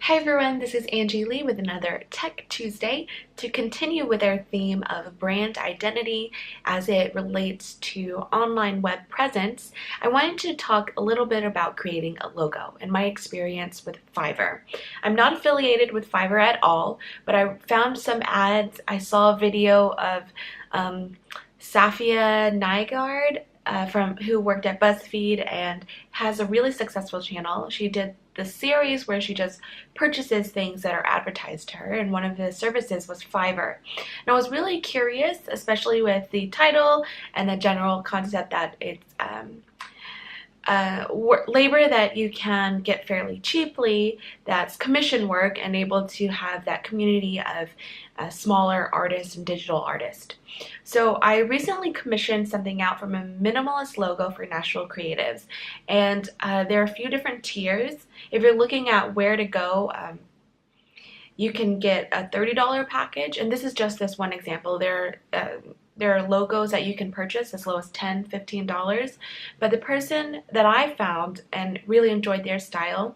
Hi everyone, this is Angie Lee with another Tech Tuesday to continue with our theme of brand identity as it relates to online web presence. I wanted to talk a little bit about creating a logo and my experience with Fiverr. I'm not affiliated with Fiverr at all, but I found some ads. I saw a video of Safia Nygaard who worked at BuzzFeed and has a really successful channel. She did the series where she just purchases things that are advertised to her, and one of the services was Fiverr. And I was really curious, especially with the title and the general concept that it's labor that you can get fairly cheaply, that's commission work, and able to have that community of smaller artists and digital artists. So I recently commissioned something out from a minimalist logo for Nashville creatives, and there are a few different tiers. If you're looking at where to go, you can get a $30 package, and this is just this one example. There are logos that you can purchase as low as $10, $15, but the person that I found and really enjoyed their style,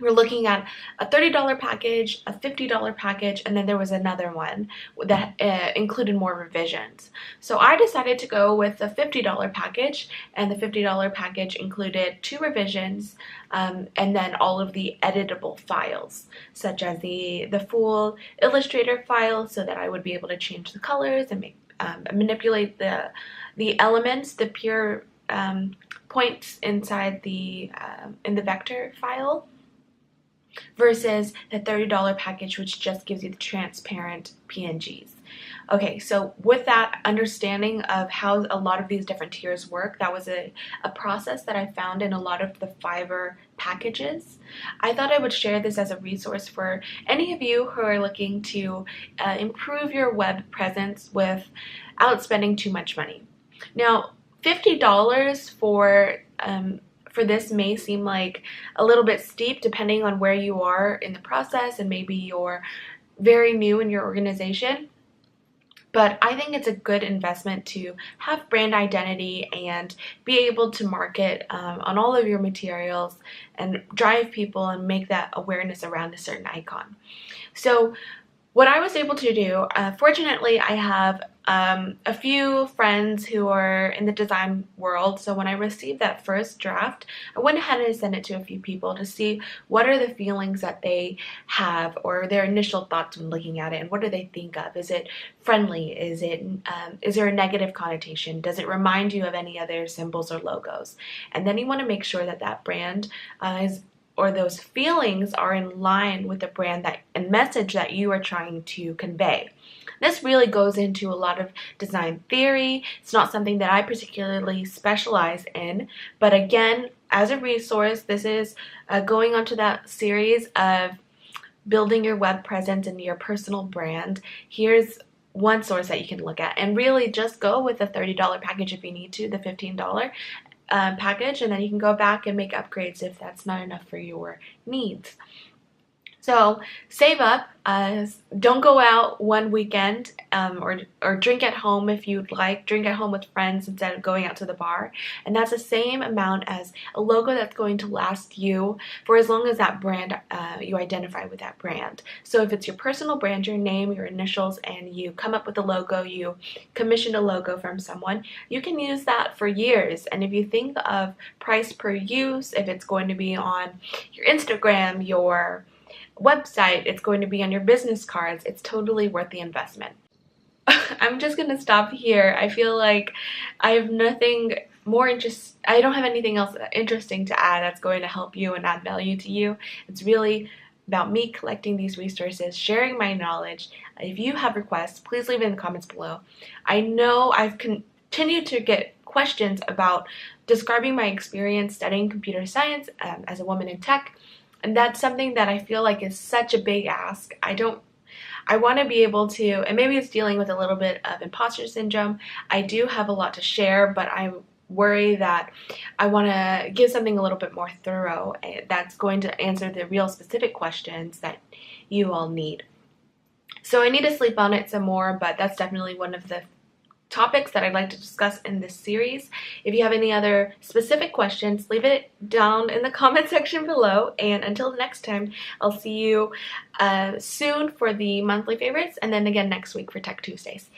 we're looking at a $30 package, a $50 package, and then there was another one that included more revisions. So I decided to go with the $50 package, and the $50 package included 2 revisions and then all of the editable files, such as the full Illustrator file so that I would be able to change the colors and manipulate the elements, the pure points inside in the vector file, versus the $30 package, which just gives you the transparent PNGs. Okay, so with that understanding of how a lot of these different tiers work, that was a process that I found in a lot of the Fiverr packages. I thought I would share this as a resource for any of you who are looking to improve your web presence without spending too much money. Now, $50 for this may seem like a little bit steep depending on where you are in the process, and maybe you're very new in your organization. But I think it's a good investment to have brand identity and be able to market on all of your materials and drive people and make that awareness around a certain icon. So what I was able to do, fortunately I have a few friends who are in the design world, so when I received that first draft, I went ahead and sent it to a few people to see what are the feelings that they have or their initial thoughts when looking at it, and what do they think of. Is it friendly? Is there a negative connotation? Does it remind you of any other symbols or logos? And then you want to make sure that that brand or those feelings are in line with the brand and message that you are trying to convey. This really goes into a lot of design theory. It's not something that I particularly specialize in, but again, as a resource, this is going onto that series of building your web presence and your personal brand. Here's one source that you can look at, and really just go with the $30 package if you need to, the $15 package, and then you can go back and make upgrades if that's not enough for your needs. So save up, don't go out one weekend or drink at home if you'd like. Drink at home with friends instead of going out to the bar. And that's the same amount as a logo that's going to last you for as long as that brand, you identify with that brand. So if it's your personal brand, your name, your initials, and you come up with a logo, you commissioned a logo from someone, you can use that for years. And if you think of price per use, if it's going to be on your Instagram, your website, it's going to be on your business cards, it's totally worth the investment. I'm just gonna stop here. I feel like I have nothing more I don't have anything else interesting to add that's going to help you and add value to you. It's really about me collecting these resources, sharing my knowledge. If you have requests, please leave it in the comments below. I know I've continued to get questions about describing my experience studying computer science as a woman in tech. And that's something that I feel like is such a big ask. I want to be able to, and maybe it's dealing with a little bit of imposter syndrome. I do have a lot to share, but I worry that I want to give something a little bit more thorough that's going to answer the real specific questions that you all need. So I need to sleep on it some more, but that's definitely one of the topics that I'd like to discuss in this series. If you have any other specific questions, leave it down in the comment section below. And until the next time, I'll see you soon for the monthly favorites, and then again next week for Tech Tuesdays.